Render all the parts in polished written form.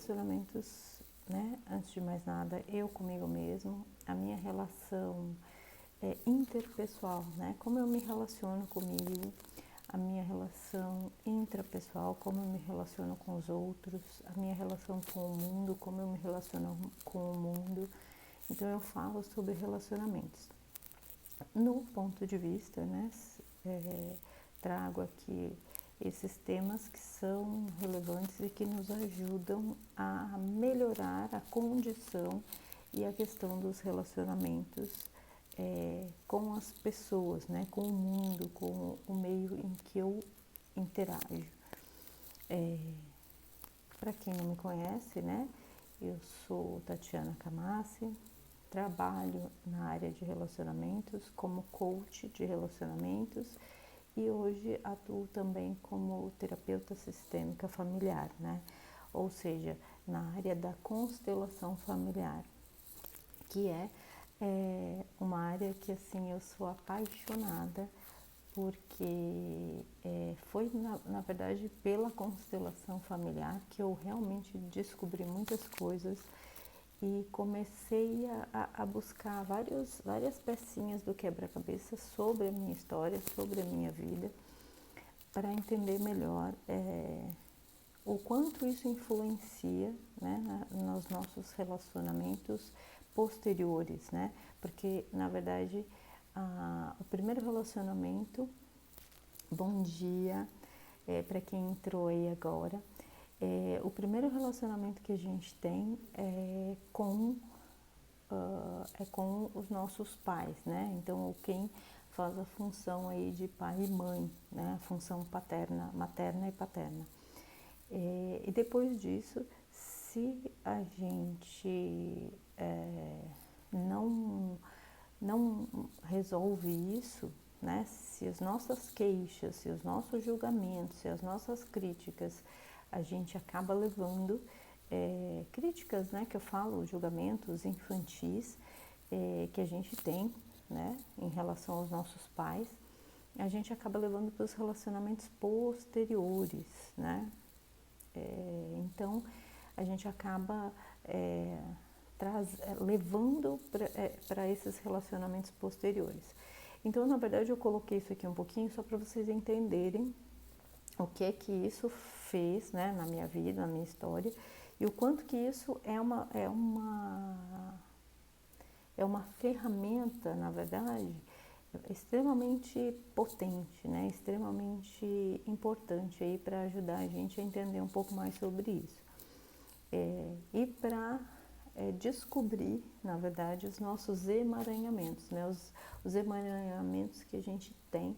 relacionamentos, né, antes de mais nada, eu comigo mesmo, a minha relação interpessoal, né, como eu me relaciono comigo, a minha relação intrapessoal, como eu me relaciono com os outros, a minha relação com o mundo, como eu me relaciono com o mundo. Então eu falo sobre relacionamentos. No ponto de vista, né, trago aqui esses temas que são relevantes e que nos ajudam a melhorar a condição e a questão dos relacionamentos com as pessoas, né, com o mundo, com o meio em que eu interajo. Para quem não me conhece, né, eu sou Tatiana Camassi, trabalho na área de relacionamentos como coach de relacionamentos e hoje atuo também como terapeuta sistêmica familiar, né? Ou seja, na área da constelação familiar, que é uma área que assim eu sou apaixonada porque foi na verdade pela constelação familiar que eu realmente descobri muitas coisas e comecei a buscar várias pecinhas do quebra-cabeça sobre a minha história, sobre a minha vida, para entender melhor o quanto isso influencia, né, nos nossos relacionamentos posteriores, né? Porque, na verdade, o primeiro relacionamento, bom dia, para quem entrou aí agora, o primeiro relacionamento que a gente tem é com os nossos pais, né? Então, quem faz a função aí de pai e mãe, né? A função paterna, materna e paterna. E depois disso, se a gente não resolve isso, né? Se as nossas queixas, se os nossos julgamentos, se as nossas críticas, a gente acaba levando críticas, né? Que eu falo, julgamentos infantis que a gente tem, né? Em relação aos nossos pais, a gente acaba levando para os relacionamentos posteriores, né? Então, a gente acaba levando para esses relacionamentos posteriores. Então, na verdade, eu coloquei isso aqui um pouquinho só para vocês entenderem o que é que isso fez, né, na minha vida, na minha história, e o quanto que isso é uma ferramenta, na verdade, extremamente potente, né? Extremamente importante aí para ajudar a gente a entender um pouco mais sobre isso. E para descobrir, na verdade, os nossos emaranhamentos, né? Os emaranhamentos que a gente tem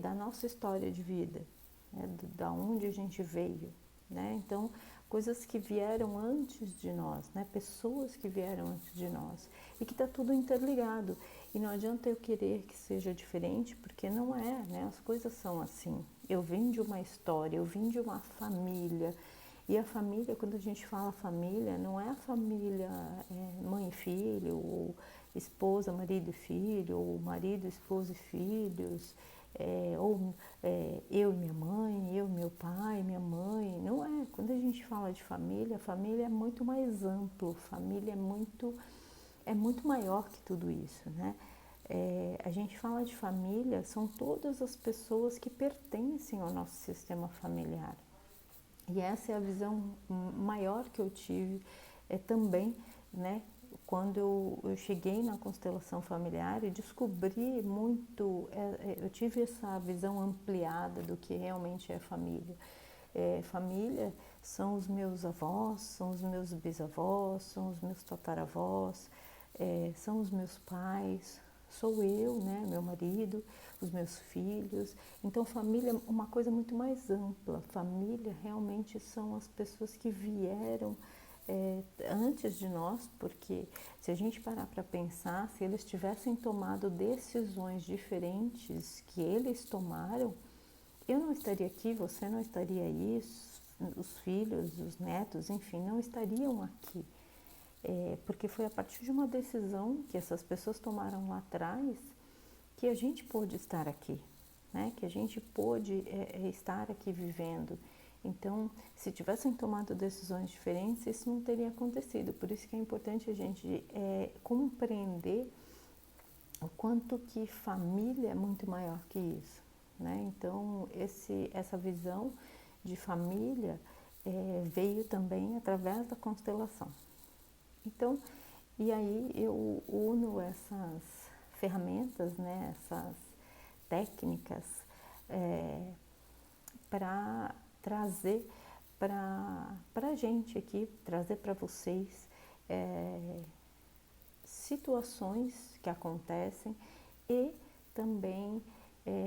da nossa história de vida, né? Da onde a gente veio, né? Então, coisas que vieram antes de nós, né? Pessoas que vieram antes de nós e que está tudo interligado. E não adianta eu querer que seja diferente, porque não é, né? As coisas são assim. Eu vim de uma história, eu vim de uma família. E a família, quando a gente fala família, não é a família mãe e filho, ou esposa, marido e filho, ou marido, esposa e filhos, eu e minha mãe, eu e meu pai, minha mãe. Não é. Quando a gente fala de família, a família é muito mais amplo, família é muito maior que tudo isso, né? A gente fala de família, são todas as pessoas que pertencem ao nosso sistema familiar. E essa é a visão maior que eu tive também, né? Quando eu cheguei na constelação familiar e descobri muito, eu tive essa visão ampliada do que realmente é família. Família são os meus avós, são os meus bisavós, são os meus tataravós, são os meus pais, sou eu, né, meu marido, os meus filhos. Então, família é uma coisa muito mais ampla. Família realmente são as pessoas que vieram antes de nós, porque se a gente parar para pensar, se eles tivessem tomado decisões diferentes que eles tomaram, eu não estaria aqui, você não estaria aí, os filhos, os netos, enfim, não estariam aqui. Porque foi a partir de uma decisão que essas pessoas tomaram lá atrás que a gente pôde estar aqui, né? Que a gente pôde estar aqui vivendo. Então, se tivessem tomado decisões diferentes, isso não teria acontecido. Por isso que é importante a gente compreender o quanto que família é muito maior que isso, né? Então, essa visão de família veio também através da constelação. Então, e aí eu uno essas ferramentas, né, essas técnicas para trazer para a gente aqui, trazer para vocês situações que acontecem e também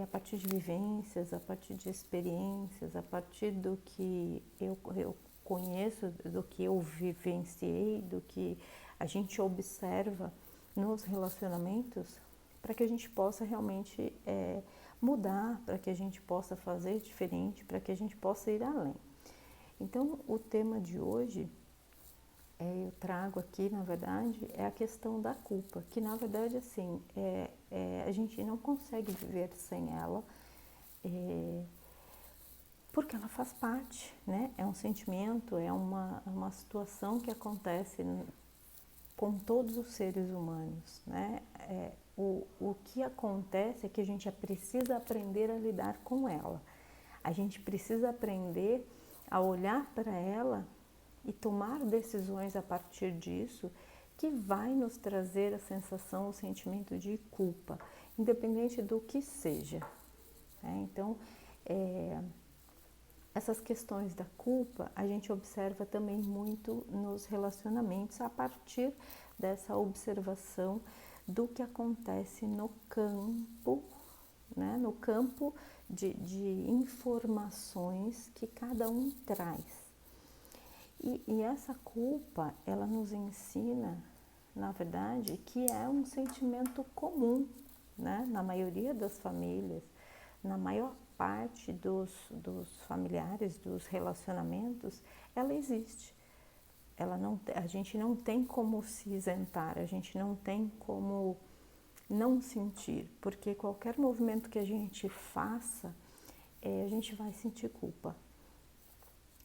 a partir de vivências, a partir de experiências, a partir do que eu conheço, do que eu vivenciei, do que a gente observa nos relacionamentos, para que a gente possa realmente mudar, para que a gente possa fazer diferente, para que a gente possa ir além. Então, o tema de hoje, eu trago aqui, na verdade, é a questão da culpa, que na verdade, assim, a gente não consegue viver sem ela, porque ela faz parte, né? É um sentimento, é uma situação que acontece com todos os seres humanos, né? O que acontece é que a gente precisa aprender a lidar com ela. A gente precisa aprender a olhar para ela e tomar decisões a partir disso, que vai nos trazer a sensação, o sentimento de culpa, independente do que seja, né? Então, essas questões da culpa a gente observa também muito nos relacionamentos, a partir dessa observação do que acontece no campo, né? No campo de informações que cada um traz. E essa culpa, ela nos ensina, na verdade, que é um sentimento comum, né? Na maioria das famílias, na maior parte dos familiares, dos relacionamentos, ela existe. A gente não tem como se isentar, a gente não tem como não sentir, porque qualquer movimento que a gente faça, a gente vai sentir culpa.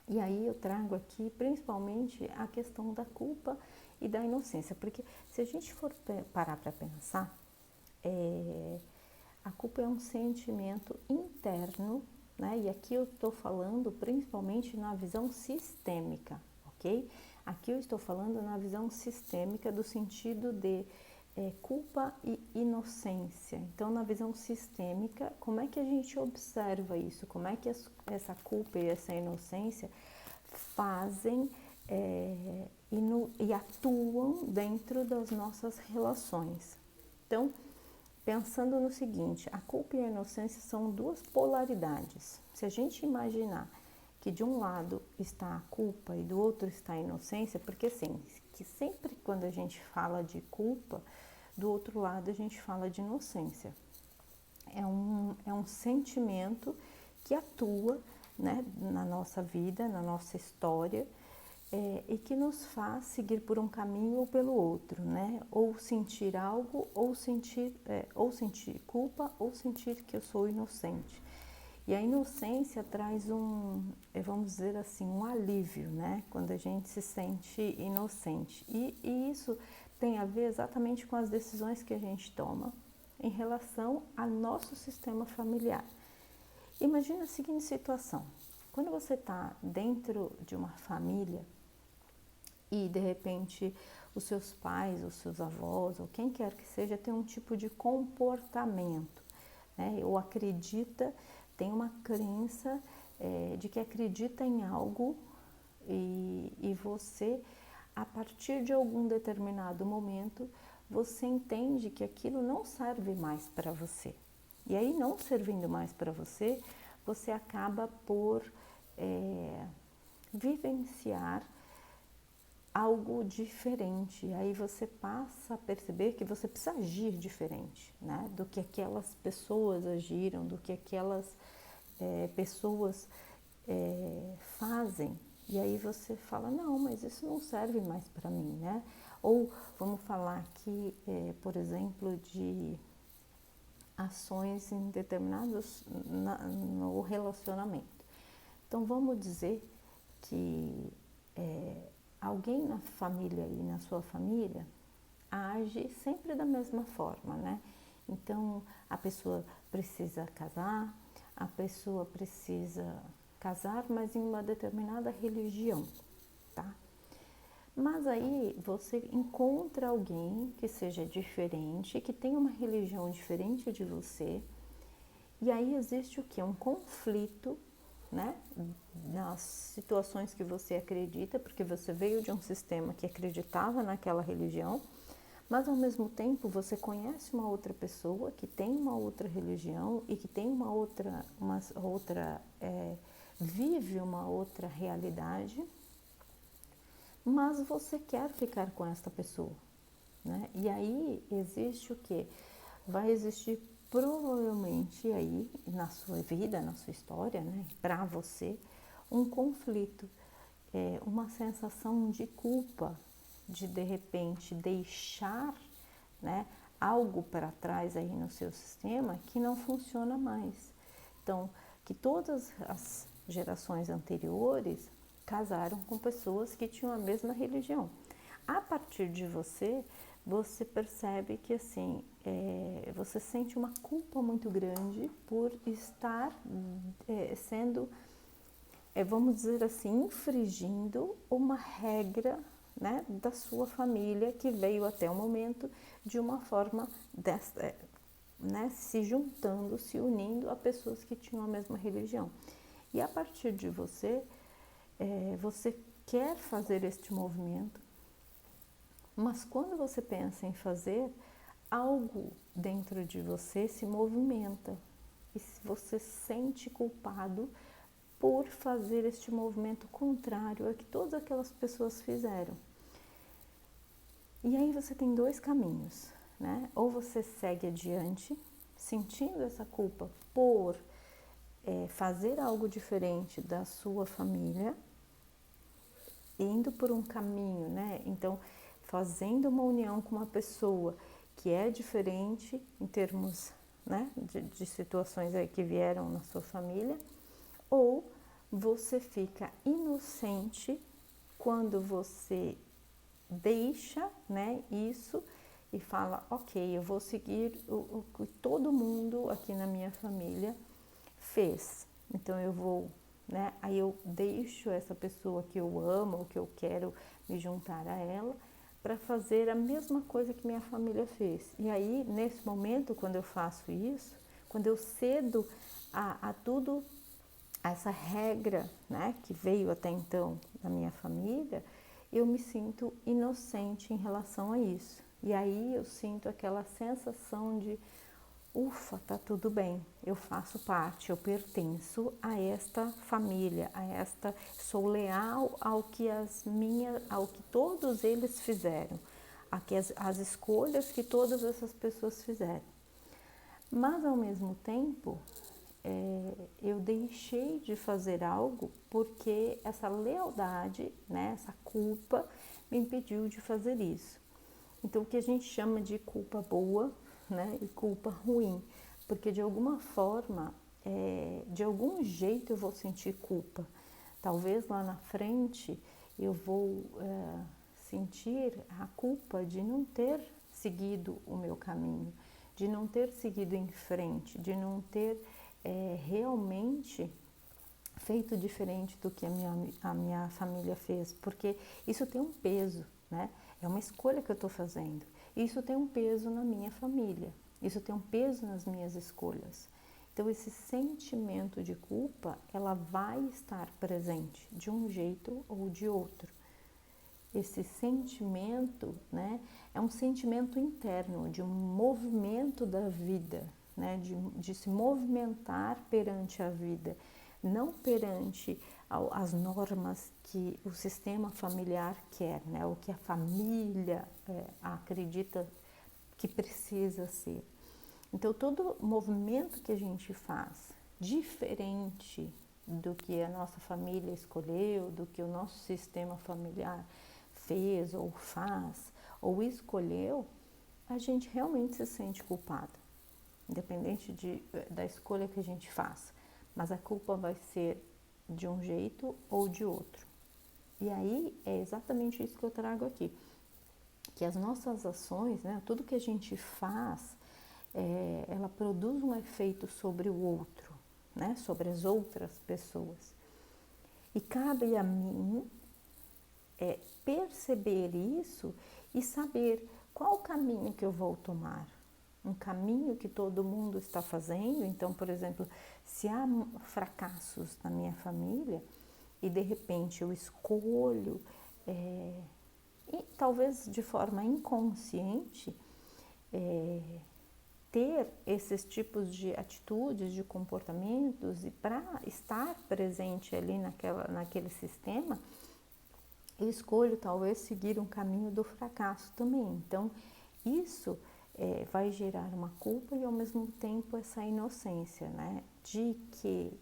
E aí eu trago aqui principalmente a questão da culpa e da inocência, porque se a gente for parar para pensar, a culpa é um sentimento interno, né? E aqui eu estou falando principalmente na visão sistêmica, ok? Aqui eu estou falando na visão sistêmica do sentido de culpa e inocência. Então, na visão sistêmica, como é que a gente observa isso? Como é que essa culpa e essa inocência fazem e atuam dentro das nossas relações? Então, pensando no seguinte, a culpa e a inocência são duas polaridades. Se a gente imaginar que de um lado está a culpa e do outro está a inocência, porque assim, que sempre quando a gente fala de culpa, do outro lado a gente fala de inocência. É um sentimento que atua, né, na nossa vida, na nossa história, e que nos faz seguir por um caminho ou pelo outro, né? Ou sentir algo, ou sentir culpa, ou sentir que eu sou inocente. E a inocência traz vamos dizer assim, um alívio, né? Quando a gente se sente inocente. E isso tem a ver exatamente com as decisões que a gente toma em relação ao nosso sistema familiar. Imagina a seguinte situação: quando você está dentro de uma família e de repente os seus pais, os seus avós, ou quem quer que seja, tem um tipo de comportamento, né? Ou acredita, tem uma crença de que acredita em algo e você, a partir de algum determinado momento, você entende que aquilo não serve mais para você. E aí, não servindo mais para você, você acaba por vivenciar algo diferente. E aí você passa a perceber que você precisa agir diferente, né? Do que aquelas pessoas agiram, do que aquelas pessoas fazem. E aí você fala, não, mas isso não serve mais para mim, né? Ou vamos falar aqui, por exemplo, de ações em determinados no relacionamento. Então vamos dizer que alguém na família e na sua família age sempre da mesma forma, né? Então a pessoa precisa casar, a pessoa precisa casar, mas em uma determinada religião, tá? Mas aí você encontra alguém que seja diferente, que tenha uma religião diferente de você, e aí existe o quê? Um conflito, né? Nas situações que você acredita, porque você veio de um sistema que acreditava naquela religião, mas ao mesmo tempo você conhece uma outra pessoa que tem uma outra religião e que tem vive uma outra realidade, mas você quer ficar com esta pessoa, né? E aí existe o quê? Vai existir provavelmente aí na sua vida, na sua história, né, para você, um conflito, uma sensação de culpa, de repente deixar, né, algo para trás aí no seu sistema que não funciona mais. Então, que todas as gerações anteriores casaram com pessoas que tinham a mesma religião. A partir de você, você percebe que assim, você sente uma culpa muito grande por estar sendo, vamos dizer assim, infringindo uma regra, né, da sua família que veio até o momento de uma forma né, se juntando, se unindo a pessoas que tinham a mesma religião. E a partir de você, você quer fazer este movimento, mas quando você pensa em fazer, algo dentro de você se movimenta e você se sente culpado por fazer este movimento contrário a que todas aquelas pessoas fizeram. E aí você tem dois caminhos, né? Ou você segue adiante, sentindo essa culpa por fazer algo diferente da sua família, indo por um caminho, né? Então, fazendo uma união com uma pessoa que é diferente em termos, né, de situações aí que vieram na sua família, ou você fica inocente quando você deixa, né, isso e fala, ok, eu vou seguir o que todo mundo aqui na minha família fez, então eu vou, né, aí eu deixo essa pessoa que eu amo, ou que eu quero me juntar a ela, para fazer a mesma coisa que minha família fez. E aí, nesse momento, quando eu faço isso, quando eu cedo a tudo, a essa regra, né, que veio até então da minha família, eu me sinto inocente em relação a isso. E aí eu sinto aquela sensação de, ufa, tá tudo bem, eu faço parte, eu pertenço a esta família, sou leal ao que ao que todos eles fizeram, as escolhas que todas essas pessoas fizeram. Mas ao mesmo tempo, eu deixei de fazer algo porque essa lealdade, né, essa culpa me impediu de fazer isso. Então, o que a gente chama de culpa boa, né, e culpa ruim, porque de alguma forma, de algum jeito eu vou sentir culpa. Talvez lá na frente eu vou sentir a culpa de não ter seguido o meu caminho, de não ter seguido em frente, de não ter realmente feito diferente do que a minha família fez, porque isso tem um peso, né? É uma escolha que eu estou fazendo. Isso tem um peso na minha família, isso tem um peso nas minhas escolhas. Então, esse sentimento de culpa, ela vai estar presente de um jeito ou de outro. Esse sentimento, né, é um sentimento interno, de um movimento da vida, né, de se movimentar perante a vida, não perante as normas que o sistema familiar quer, né, o que a família acredita que precisa ser. Então, todo movimento que a gente faz diferente do que a nossa família escolheu, do que o nosso sistema familiar fez ou faz ou escolheu, a gente realmente se sente culpado, independente da escolha que a gente faz. Mas a culpa vai ser de um jeito ou de outro. E aí é exatamente isso que eu trago aqui, que as nossas ações, né, tudo que a gente faz, ela produz um efeito sobre o outro, né, sobre as outras pessoas. E cabe a mim perceber isso e saber qual o caminho que eu vou tomar. Um caminho que todo mundo está fazendo. Então, por exemplo, se há fracassos na minha família e de repente eu escolho, e talvez de forma inconsciente, ter esses tipos de atitudes, de comportamentos, e para estar presente ali naquele sistema, eu escolho talvez seguir um caminho do fracasso também. Então, isso vai gerar uma culpa e ao mesmo tempo essa inocência, né? De que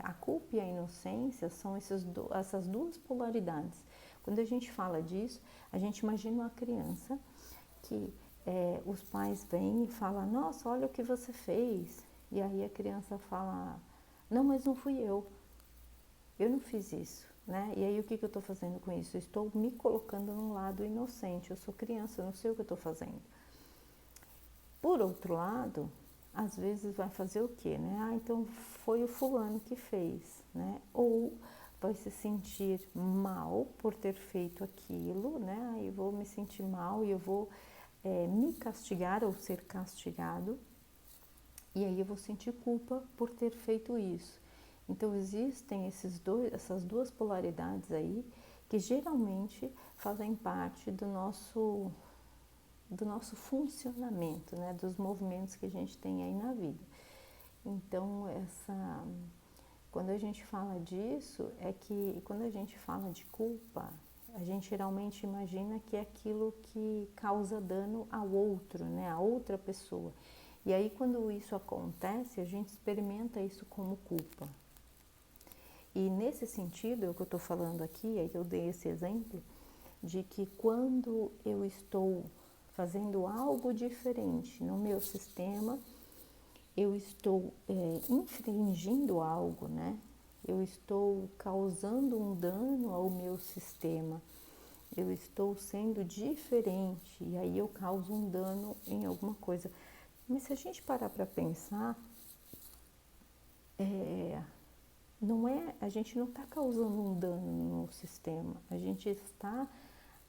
a culpa e a inocência são essas duas polaridades. Quando a gente fala disso, a gente imagina uma criança que os pais vêm e falam, nossa, olha o que você fez. E aí a criança fala, não, mas não fui eu não fiz isso, né? E aí o que eu estou fazendo com isso? Eu estou me colocando num lado inocente, eu sou criança, eu não sei o que eu estou fazendo. Por outro lado, às vezes vai fazer o quê, né? Ah, então foi o fulano que fez, né? Ou vai se sentir mal por ter feito aquilo, né? Aí eu vou me sentir mal e eu vou me castigar ou ser castigado, e aí eu vou sentir culpa por ter feito isso. Então existem essas duas polaridades aí que geralmente fazem parte do nosso funcionamento, né? Dos movimentos que a gente tem aí na vida. Então quando a gente fala disso, é que quando a gente fala de culpa, a gente geralmente imagina que é aquilo que causa dano ao outro, né? A outra pessoa. E aí quando isso acontece, a gente experimenta isso como culpa. E nesse sentido, é o que eu estou falando aqui, aí eu dei esse exemplo, de que quando eu estou fazendo algo diferente no meu sistema, eu estou infringindo algo, né? Eu estou causando um dano ao meu sistema, eu estou sendo diferente e aí eu causo um dano em alguma coisa. Mas se a gente parar para pensar, a gente não está causando um dano no sistema, a gente está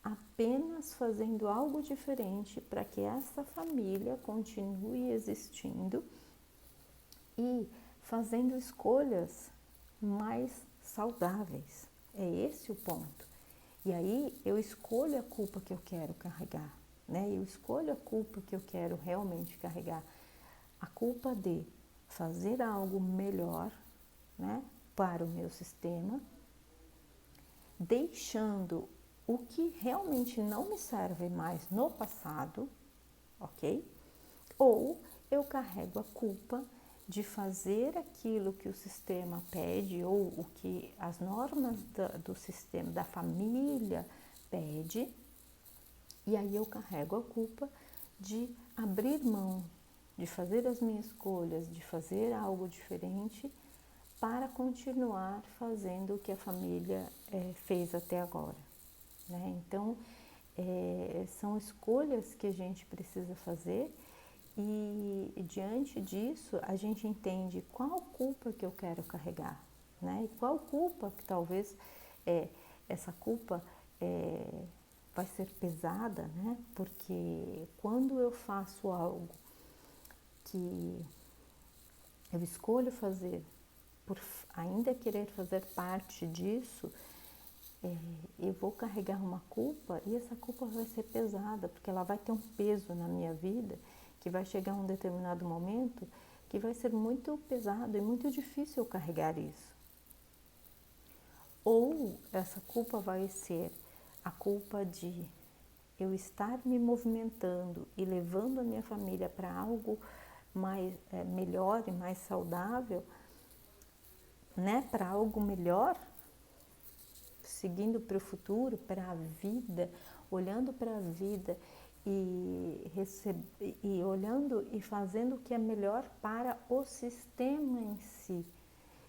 apenas fazendo algo diferente para que essa família continue existindo e fazendo escolhas mais saudáveis. É esse o ponto. E aí eu escolho a culpa que eu quero carregar, né? Eu escolho a culpa que eu quero realmente carregar. A culpa de fazer algo melhor, né, para o meu sistema, deixando o que realmente não me serve mais no passado, ok? Ou eu carrego a culpa de fazer aquilo que o sistema pede ou o que as normas do sistema, da família pede, e aí eu carrego a culpa de abrir mão, de fazer as minhas escolhas, de fazer algo diferente para continuar fazendo o que a família fez até agora, né? Então, são escolhas que a gente precisa fazer e diante disso a gente entende qual culpa que eu quero carregar, né? E qual culpa que talvez essa culpa vai ser pesada, né? Porque quando eu faço algo que eu escolho fazer por ainda querer fazer parte disso, eu vou carregar uma culpa e essa culpa vai ser pesada, porque ela vai ter um peso na minha vida que vai chegar um determinado momento que vai ser muito pesado e muito difícil eu carregar isso. Ou essa culpa vai ser a culpa de eu estar me movimentando e levando a minha família para algo melhor e mais saudável, né? Para algo melhor, seguindo para o futuro, para a vida, olhando para a vida e olhando e fazendo o que é melhor para o sistema em si.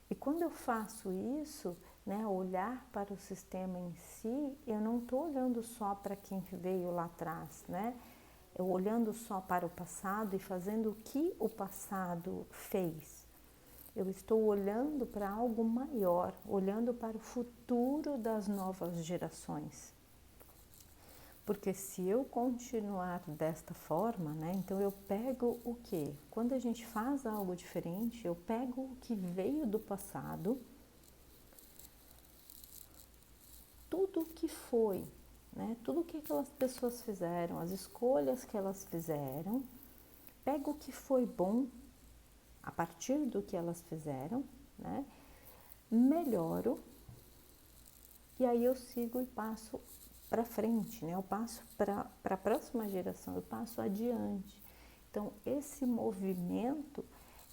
E quando eu faço isso, né, olhar para o sistema em si, eu não estou olhando só para quem veio lá atrás, né? Eu olhando só para o passado e fazendo o que o passado fez. Eu estou olhando para algo maior, olhando para o futuro das novas gerações. Porque se eu continuar desta forma, né, então eu pego o quê? Quando a gente faz algo diferente, eu pego o que veio do passado, tudo o que foi, né, tudo o que aquelas pessoas fizeram, as escolhas que elas fizeram, pego o que foi bom a partir do que elas fizeram, né, melhoro e aí eu sigo e passo para frente, né? Eu passo para a próxima geração, eu passo adiante. Então, esse movimento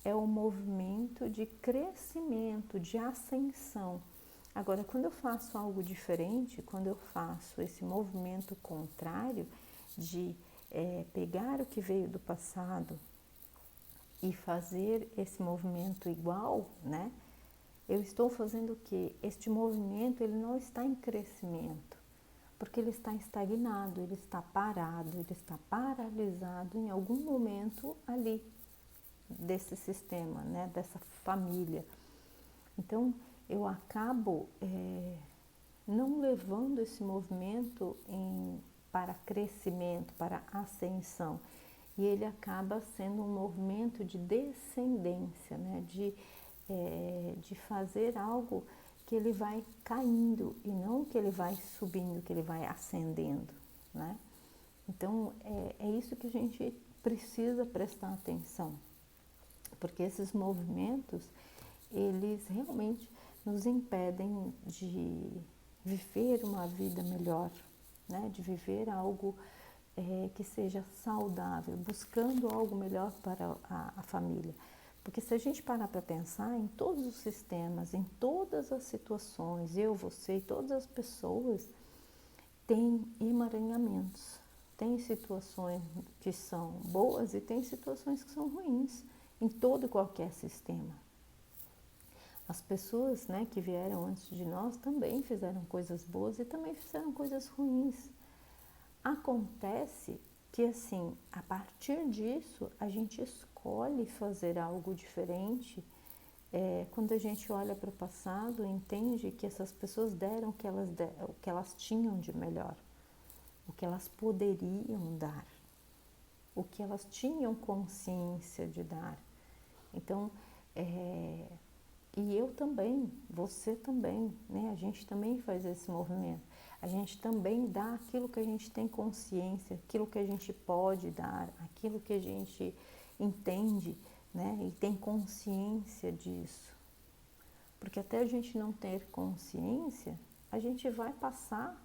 é um movimento de crescimento, de ascensão. Agora, quando eu faço algo diferente, quando eu faço esse movimento contrário de pegar o que veio do passado e fazer esse movimento igual, né? Eu estou fazendo o quê? Este movimento ele não está em crescimento, porque ele está estagnado, ele está parado, ele está paralisado em algum momento ali desse sistema, né? Dessa família. Então, eu acabo não levando esse movimento para crescimento, para ascensão, e ele acaba sendo um movimento de descendência, né? De fazer algo que ele vai caindo e não que ele vai subindo, que ele vai ascendendo, né? Então, é isso que a gente precisa prestar atenção, porque esses movimentos, eles realmente nos impedem de viver uma vida melhor, né? De viver algo que seja saudável, buscando algo melhor para a família. Porque se a gente parar para pensar em todos os sistemas, em todas as situações, eu, você e todas as pessoas têm emaranhamentos, tem situações que são boas e tem situações que são ruins em todo e qualquer sistema. As pessoas, né, que vieram antes de nós também fizeram coisas boas e também fizeram coisas ruins. Acontece que, assim, a partir disso, a gente escolhe fazer algo diferente. Quando a gente olha para o passado, entende que essas pessoas deram o que elas tinham de melhor, o que elas poderiam dar, o que elas tinham consciência de dar. Então, e eu também, você também, né? A gente também faz esse movimento. A gente também dá aquilo que a gente tem consciência, aquilo que a gente pode dar, aquilo que a gente entende, né? E tem consciência disso. Porque até a gente não ter consciência, a gente vai passar,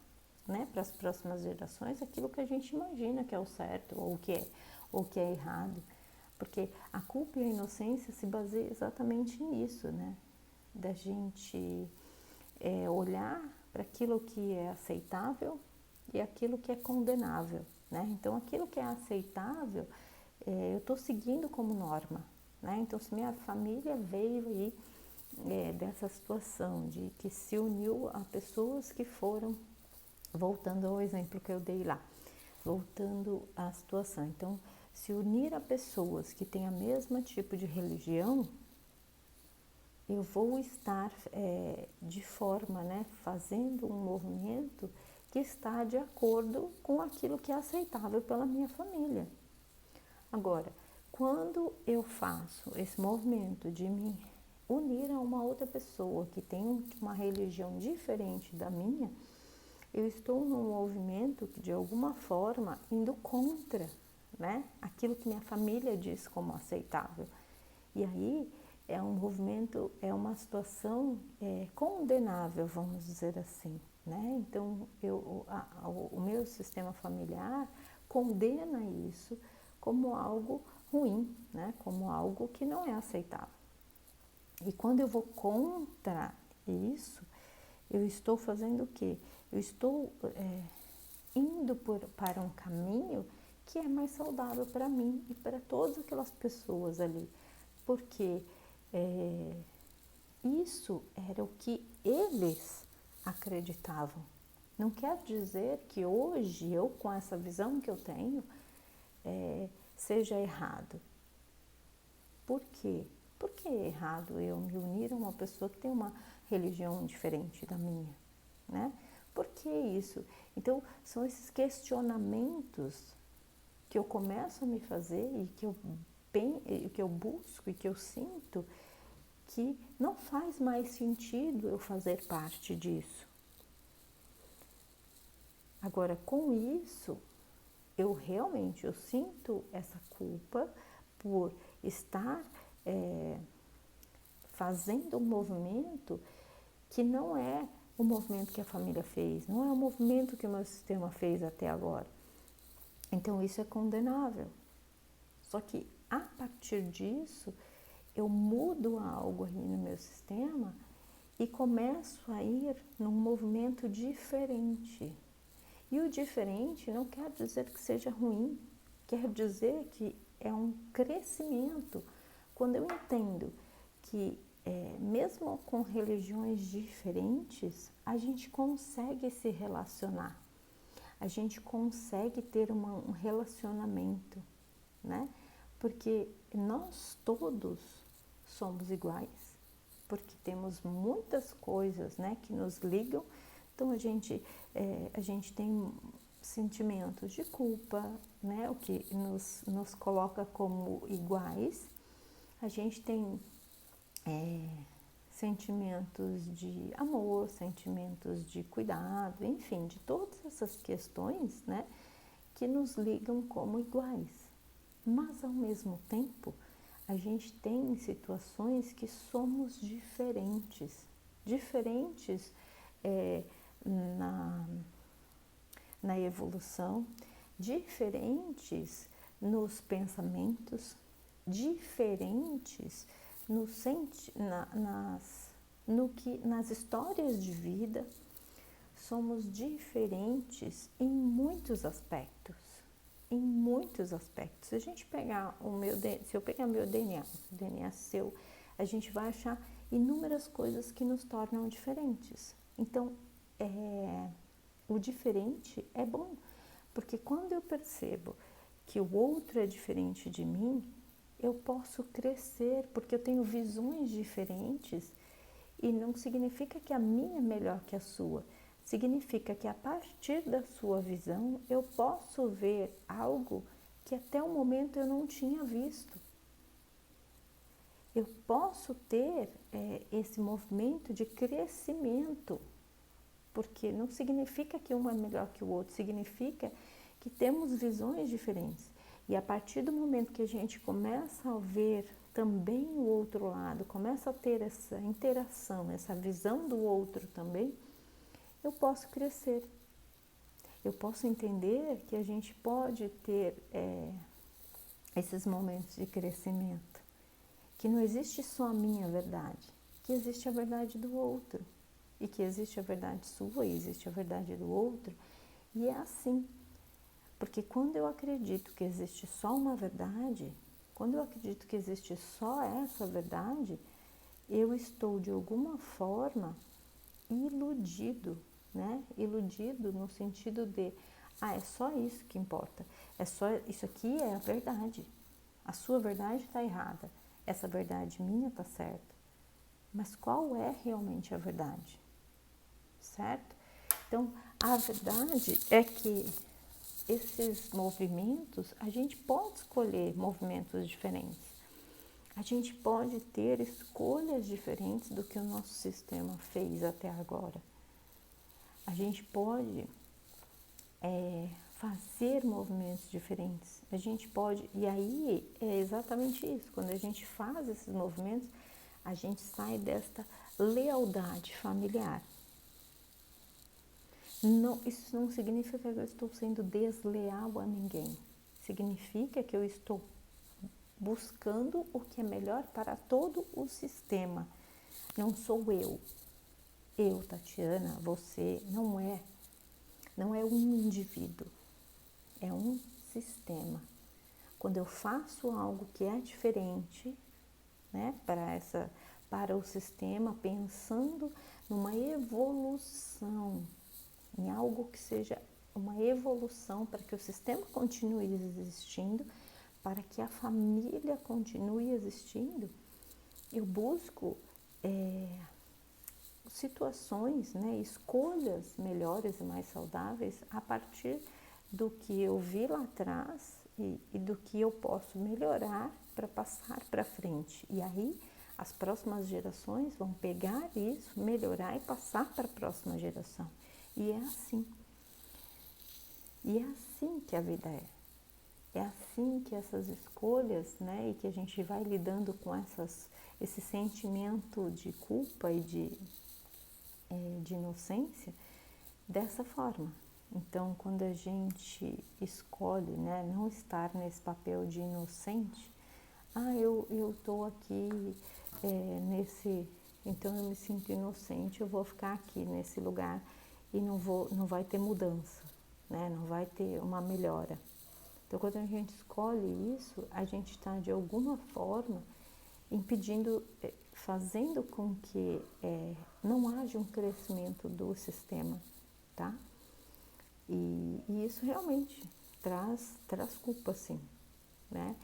né, para as próximas gerações aquilo que a gente imagina que é o certo ou que é errado. Porque a culpa e a inocência se baseia exatamente nisso, né? Da gente olhar para aquilo que é aceitável e aquilo que é condenável, né? Então, aquilo que é aceitável, eu estou seguindo como norma, né? Então, se minha família veio aí dessa situação de que se uniu a pessoas que foram, voltando ao exemplo que eu dei lá, voltando à situação, então, se unir a pessoas que têm a mesma tipo de religião, eu vou estar de forma, né, fazendo um movimento que está de acordo com aquilo que é aceitável pela minha família. Agora, quando eu faço esse movimento de me unir a uma outra pessoa que tem uma religião diferente da minha, eu estou num movimento que, de alguma forma, indo contra, né, aquilo que minha família diz como aceitável. E aí é um movimento, é uma situação condenável, vamos dizer assim, né? Então, o meu sistema familiar condena isso como algo ruim, né? Como algo que não é aceitável. E quando eu vou contra isso, eu estou fazendo o quê? Eu estou indo para um caminho que é mais saudável para mim e para todas aquelas pessoas ali. Porque isso era o que eles acreditavam. Não quer dizer que hoje eu, com essa visão que eu tenho, seja errado. Por quê? Por que é errado eu me unir a uma pessoa que tem uma religião diferente da minha, né? Por que isso? Então, são esses questionamentos que eu começo a me fazer e que eu busco e que eu sinto que não faz mais sentido eu fazer parte disso. Agora, com isso, eu sinto essa culpa por estar fazendo um movimento que não é o movimento que a família fez, não é o movimento que o meu sistema fez até agora. Então, isso é condenável. Só que, a partir disso, eu mudo algo aí no meu sistema e começo a ir num movimento diferente. E o diferente não quer dizer que seja ruim, quer dizer que é um crescimento. Quando eu entendo que, mesmo com religiões diferentes, a gente consegue se relacionar, a gente consegue ter um relacionamento, né? Porque nós todos somos iguais, porque temos muitas coisas, né, que nos ligam. Então, a gente tem sentimentos de culpa, né, o que nos coloca como iguais. A gente tem sentimentos de amor, sentimentos de cuidado, enfim, de todas essas questões, né, que nos ligam como iguais. Mas, ao mesmo tempo, a gente tem situações que somos diferentes na evolução, diferentes nos pensamentos, diferentes nas histórias de vida. Somos diferentes em muitos aspectos. Em muitos aspectos. Se a gente pegar se eu pegar meu DNA, o DNA seu, a gente vai achar inúmeras coisas que nos tornam diferentes. Então, o diferente é bom, porque quando eu percebo que o outro é diferente de mim, eu posso crescer, porque eu tenho visões diferentes, e não significa que a minha é melhor que a sua. Significa que a partir da sua visão eu posso ver algo que até o momento eu não tinha visto. Eu posso ter esse movimento de crescimento, porque não significa que um é melhor que o outro, significa que temos visões diferentes. E a partir do momento que a gente começa a ver também o outro lado, começa a ter essa interação, essa visão do outro também, eu posso crescer. Eu posso entender que a gente pode ter esses momentos de crescimento, que não existe só a minha verdade, que existe a verdade do outro, e que existe a verdade sua e existe a verdade do outro, e é assim. Porque quando eu acredito que existe só uma verdade, quando eu acredito que existe só essa verdade, eu estou de alguma forma iludido, né? Iludido no sentido de, é só isso que importa, é só isso aqui é a verdade, a sua verdade está errada, essa verdade minha está certa. Mas qual é realmente a verdade? Certo? Então, a verdade é que esses movimentos, a gente pode escolher movimentos diferentes. A gente pode ter escolhas diferentes do que o nosso sistema fez até agora. A gente pode fazer movimentos diferentes. A gente pode, e aí é exatamente isso, quando a gente faz esses movimentos, a gente sai desta lealdade familiar. Não, isso não significa que eu estou sendo desleal a ninguém. Significa que eu estou buscando o que é melhor para todo o sistema. Não sou eu. Eu, Tatiana, você, não é um indivíduo, é um sistema. Quando eu faço algo que é diferente, né, para o sistema, pensando numa evolução, em algo que seja uma evolução para que o sistema continue existindo, para que a família continue existindo. Eu busco situações, né, escolhas melhores e mais saudáveis a partir do que eu vi lá atrás e do que eu posso melhorar para passar para frente. E aí as próximas gerações vão pegar isso, melhorar e passar para a próxima geração. E é assim. E é assim que a vida é. É assim que essas escolhas, né, e que a gente vai lidando com esse sentimento de culpa e de inocência dessa forma. Então, quando a gente escolhe, né, não estar nesse papel de inocente, eu estou aqui então eu me sinto inocente, eu vou ficar aqui nesse lugar e não vai ter mudança, né, não vai ter uma melhora. Então, quando a gente escolhe isso, a gente está de alguma forma impedindo, fazendo com que não haja um crescimento do sistema, tá? E isso realmente traz culpa, sim, né?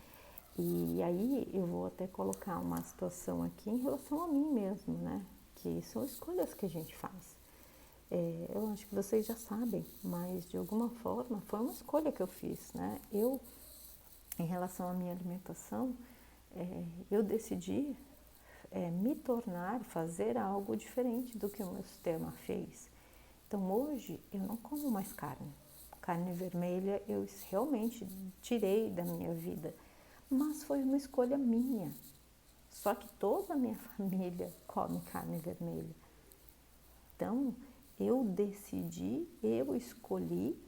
E aí eu vou até colocar uma situação aqui em relação a mim mesmo, né? Que são escolhas que a gente faz. Eu acho que vocês já sabem, mas de alguma forma foi uma escolha que eu fiz, né? Em relação à minha alimentação, eu decidi me tornar, fazer algo diferente do que o meu sistema fez. Então hoje eu não como mais carne. Carne vermelha eu realmente tirei da minha vida, mas foi uma escolha minha. Só que toda a minha família come carne vermelha. Então eu decidi, eu escolhi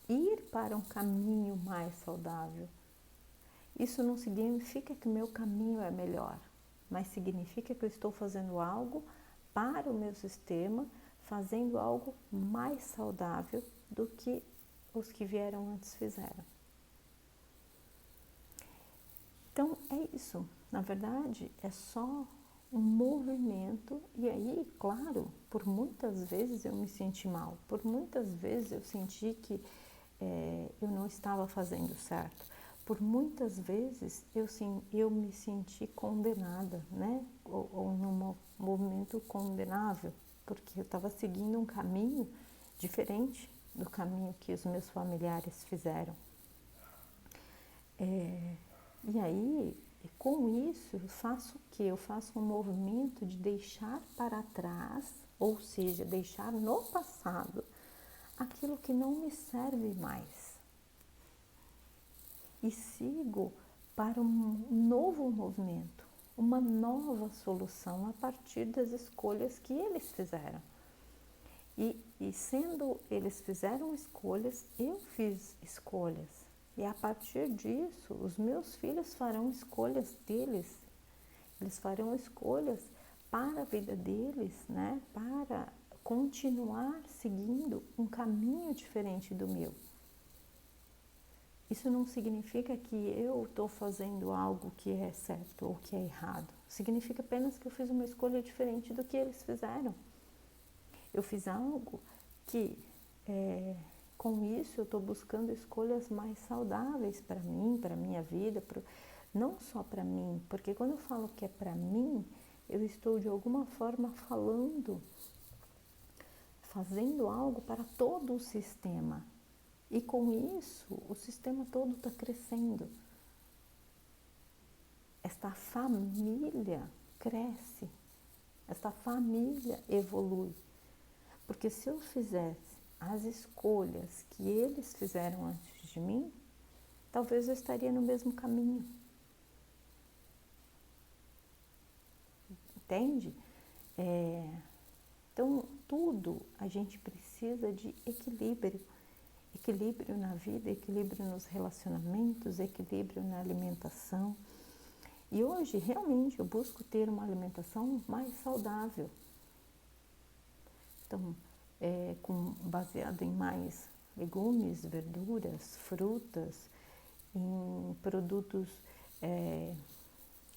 ir para um caminho mais saudável. Isso não significa que o meu caminho é melhor, mas significa que eu estou fazendo algo para o meu sistema, fazendo algo mais saudável do que os que vieram antes fizeram. Então é isso, na verdade é só um movimento. E aí, claro, por muitas vezes eu me senti mal, por muitas vezes eu senti que eu não estava fazendo certo. Por muitas vezes eu me senti condenada, né? Ou num movimento condenável, porque eu estava seguindo um caminho diferente do caminho que os meus familiares fizeram. E aí, com isso, eu faço o quê? Eu faço um movimento de deixar para trás, ou seja, deixar no passado aquilo que não me serve mais. E sigo para um novo movimento, uma nova solução a partir das escolhas que eles fizeram. E sendo eles fizeram escolhas, eu fiz escolhas. E a partir disso, os meus filhos farão escolhas deles. Eles farão escolhas para a vida deles, né? Para continuar seguindo um caminho diferente do meu. Isso não significa que eu estou fazendo algo que é certo ou que é errado. Significa apenas que eu fiz uma escolha diferente do que eles fizeram. Eu fiz algo que, com isso, eu estou buscando escolhas mais saudáveis para mim, para a minha vida, não só para mim, porque quando eu falo que é para mim, eu estou de alguma forma fazendo algo para todo o sistema. E com isso, o sistema todo está crescendo. Esta família cresce, esta família evolui. Porque se eu fizesse as escolhas que eles fizeram antes de mim, talvez eu estaria no mesmo caminho. Entende? Então, tudo a gente precisa de equilíbrio. Equilíbrio na vida, equilíbrio nos relacionamentos, equilíbrio na alimentação. E hoje, realmente, eu busco ter uma alimentação mais saudável. Então, baseado em mais legumes, verduras, frutas, em produtos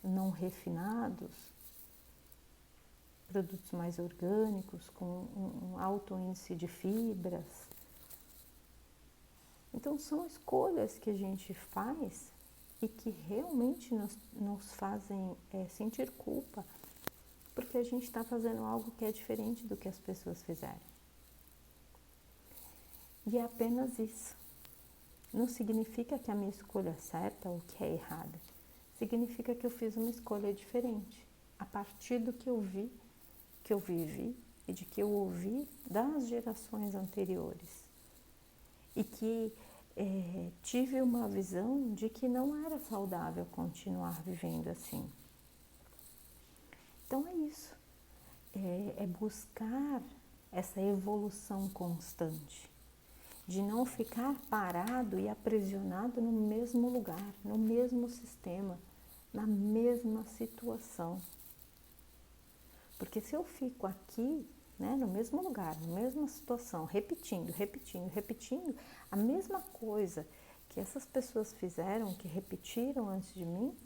não refinados, produtos mais orgânicos, com um alto índice de fibras. Então são escolhas que a gente faz e que realmente nos fazem sentir culpa, porque a gente está fazendo algo que é diferente do que as pessoas fizeram. E é apenas isso. Não significa que a minha escolha é certa ou que é errada. Significa que eu fiz uma escolha diferente, a partir do que eu vi, que eu vivi e de que eu ouvi das gerações anteriores. E que tive uma visão de que não era saudável continuar vivendo assim. Então é isso, é buscar essa evolução constante, de não ficar parado e aprisionado no mesmo lugar, no mesmo sistema, na mesma situação. Porque se eu fico aqui, né, no mesmo lugar, na mesma situação, repetindo a mesma coisa que essas pessoas fizeram, que repetiram antes de mim,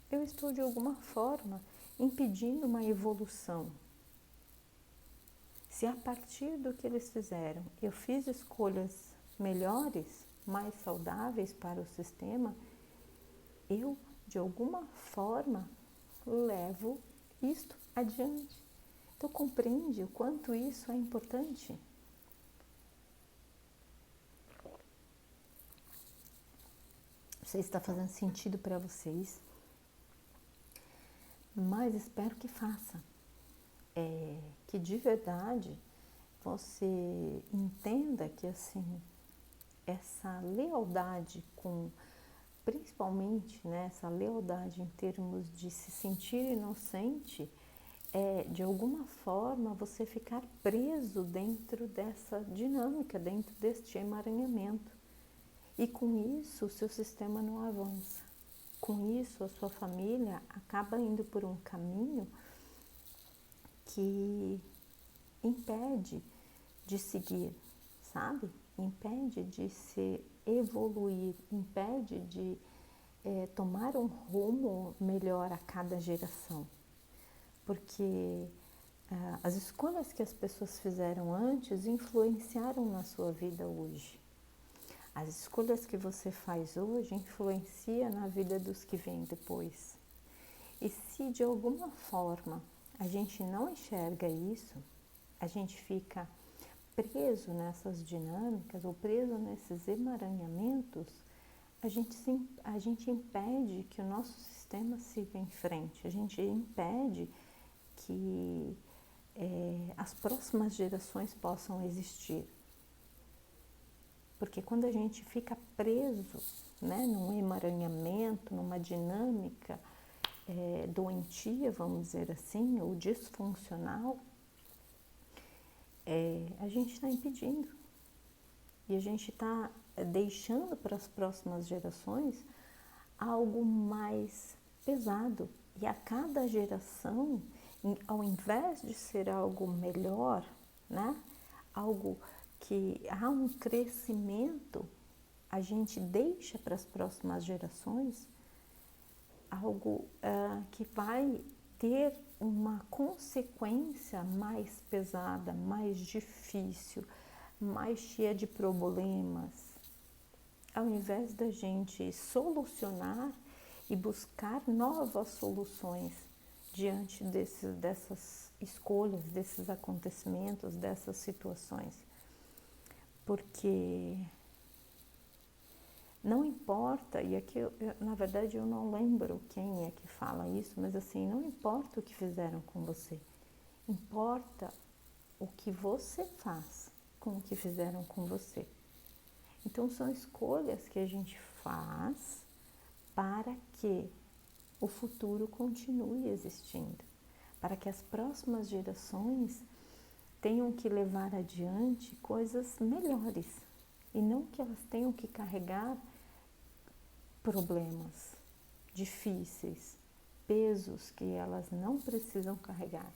eu estou de alguma forma impedindo uma evolução. Se a partir do que eles fizeram eu fiz escolhas melhores, mais saudáveis para o sistema, eu de alguma forma levo isto adiante. Então compreende o quanto isso é importante? Não sei se está fazendo sentido para vocês, mas espero que faça. Que de verdade você entenda que assim, essa lealdade com, principalmente, né, essa lealdade em termos de se sentir inocente, de alguma forma você ficar preso dentro dessa dinâmica, dentro deste emaranhamento. E com isso o seu sistema não avança. Com isso a sua família acaba indo por um caminho que impede de seguir, sabe? Impede de se evoluir, impede de tomar um rumo melhor a cada geração. Porque as escolhas que as pessoas fizeram antes influenciaram na sua vida hoje. As escolhas que você faz hoje influenciam na vida dos que vêm depois. E se de alguma forma a gente não enxerga isso, a gente fica preso nessas dinâmicas ou preso nesses emaranhamentos, a gente impede que o nosso sistema siga em frente, a gente impede que as próximas gerações possam existir. Porque quando a gente fica preso, né, num emaranhamento, numa dinâmica doentia, vamos dizer assim, ou disfuncional, a gente está impedindo. E a gente está deixando para as próximas gerações algo mais pesado. E a cada geração, ao invés de ser algo melhor, né, algo que há um crescimento, a gente deixa para as próximas gerações algo que vai ter uma consequência mais pesada, mais difícil, mais cheia de problemas. Ao invés da gente solucionar e buscar novas soluções diante dessas escolhas, desses acontecimentos, dessas situações. Porque não importa, e aqui na verdade eu não lembro quem é que fala isso, mas assim, não importa o que fizeram com você, importa o que você faz com o que fizeram com você. Então são escolhas que a gente faz para que o futuro continue existindo, para que as próximas gerações tenham que levar adiante coisas melhores e não que elas tenham que carregar problemas difíceis, pesos que elas não precisam carregar.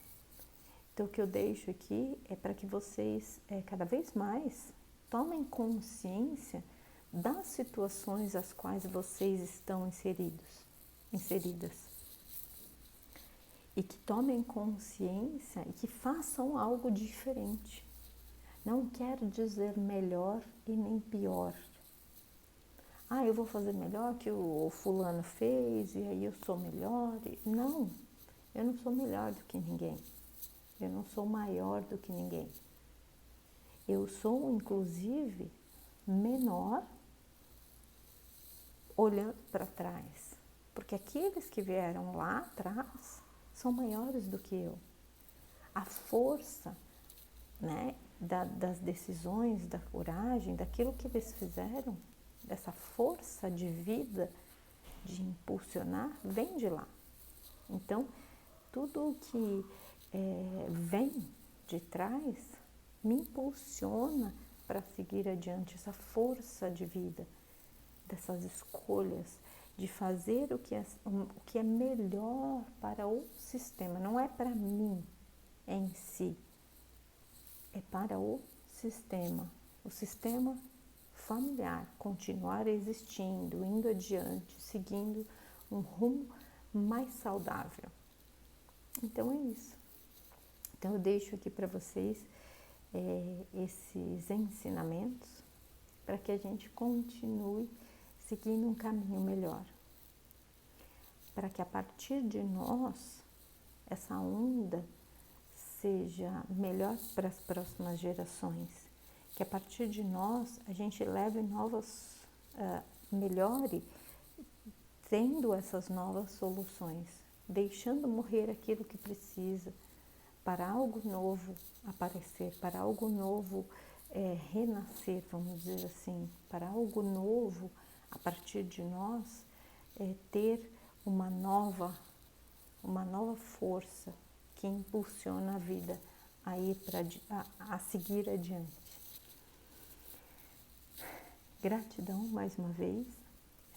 Então o que eu deixo aqui é para que vocês cada vez mais tomem consciência das situações às quais vocês estão inseridas. e que tomem consciência e que façam algo diferente. Não quero dizer melhor e nem pior. Ah, eu vou fazer melhor que o fulano fez e aí eu sou melhor. Não, eu não sou melhor do que ninguém. Eu não sou maior do que ninguém. Eu sou, inclusive, menor olhando para trás. Porque aqueles que vieram lá atrás são maiores do que eu. A força, né, das decisões, da coragem, daquilo que eles fizeram, dessa força de vida, de impulsionar, vem de lá. Então, tudo que vem de trás me impulsiona para seguir adiante, essa força de vida, dessas escolhas, de fazer o que é melhor para o sistema, não é para mim em si, é para o sistema familiar, continuar existindo, indo adiante, seguindo um rumo mais saudável. Então é isso. Então eu deixo aqui para vocês esses ensinamentos para que a gente continue seguindo um caminho melhor. Para que a partir de nós, essa onda seja melhor para as próximas gerações. Que a partir de nós a gente leve melhore tendo essas novas soluções, deixando morrer aquilo que precisa, para algo novo aparecer, para algo novo renascer, vamos dizer assim, para algo novo a partir de nós ter uma nova força que impulsiona a vida a seguir adiante. Gratidão mais uma vez.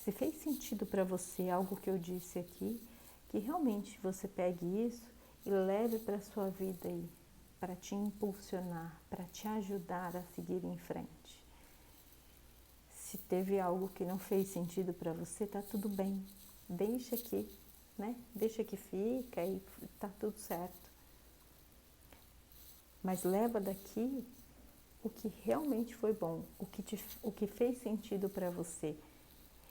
Se fez sentido para você algo que eu disse aqui, que realmente você pegue isso e leve para a sua vida aí, para te impulsionar, para te ajudar a seguir em frente. Se teve algo que não fez sentido para você, tá tudo bem. Deixa aqui, né? Deixa que fica e tá tudo certo. Mas leva daqui o que realmente foi bom, o que fez sentido para você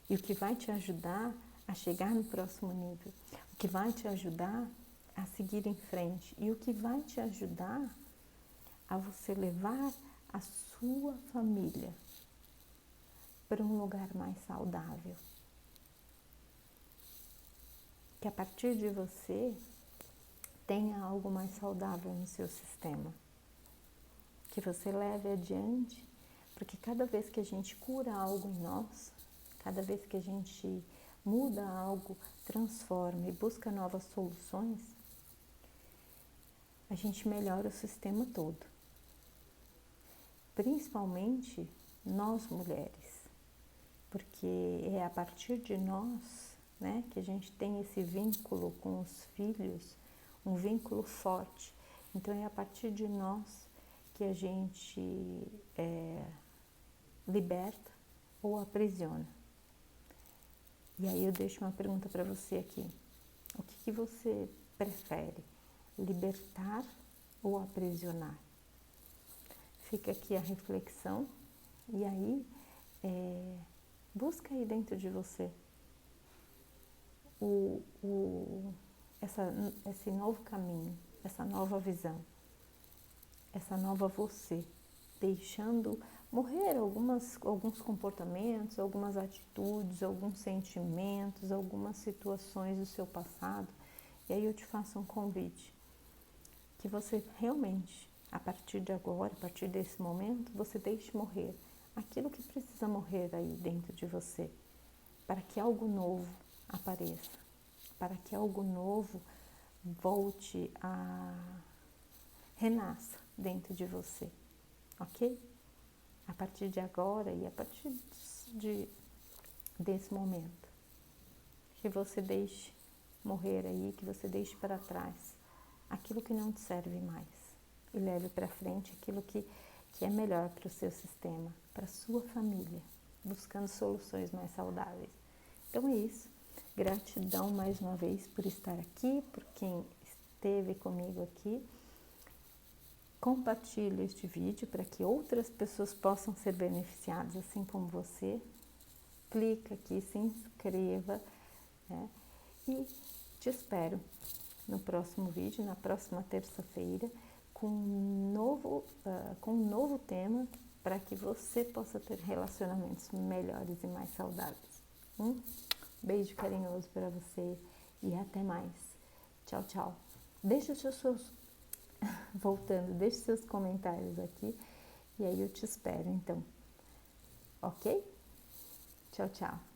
e o que vai te ajudar a chegar no próximo nível, o que vai te ajudar a seguir em frente e o que vai te ajudar a você levar a sua família para um lugar mais saudável. Que a partir de você tenha algo mais saudável no seu sistema. Que você leve adiante, porque cada vez que a gente cura algo em nós, cada vez que a gente muda algo, transforma e busca novas soluções, a gente melhora o sistema todo. Principalmente nós mulheres, porque é a partir de nós, né, que a gente tem esse vínculo com os filhos, um vínculo forte. Então é a partir de nós que a gente liberta ou aprisiona. E aí eu deixo uma pergunta para você aqui. O que você prefere? Libertar ou aprisionar? Fica aqui a reflexão e aí busca aí dentro de você esse novo caminho, essa nova visão, essa nova você, deixando morrer alguns comportamentos, algumas atitudes, alguns sentimentos, algumas situações do seu passado. E aí eu te faço um convite, que você realmente, a partir de agora, a partir desse momento, você deixe morrer aquilo que precisa morrer aí dentro de você, para que algo novo apareça, para que algo novo volte renasça dentro de você, ok? A partir de agora e a partir desse momento, que você deixe morrer aí, que você deixe para trás aquilo que não te serve mais e leve para frente aquilo que é melhor para o seu sistema, para a sua família, buscando soluções mais saudáveis. Então é isso. Gratidão mais uma vez por estar aqui, por quem esteve comigo aqui. Compartilhe este vídeo para que outras pessoas possam ser beneficiadas, assim como você. Clica aqui, se inscreva, né? E te espero no próximo vídeo, na próxima terça-feira, com um novo tema para que você possa ter relacionamentos melhores e mais saudáveis. Beijo carinhoso para você e até mais. Tchau, tchau. Deixe seus comentários aqui e aí eu te espero então. Ok? Tchau, tchau.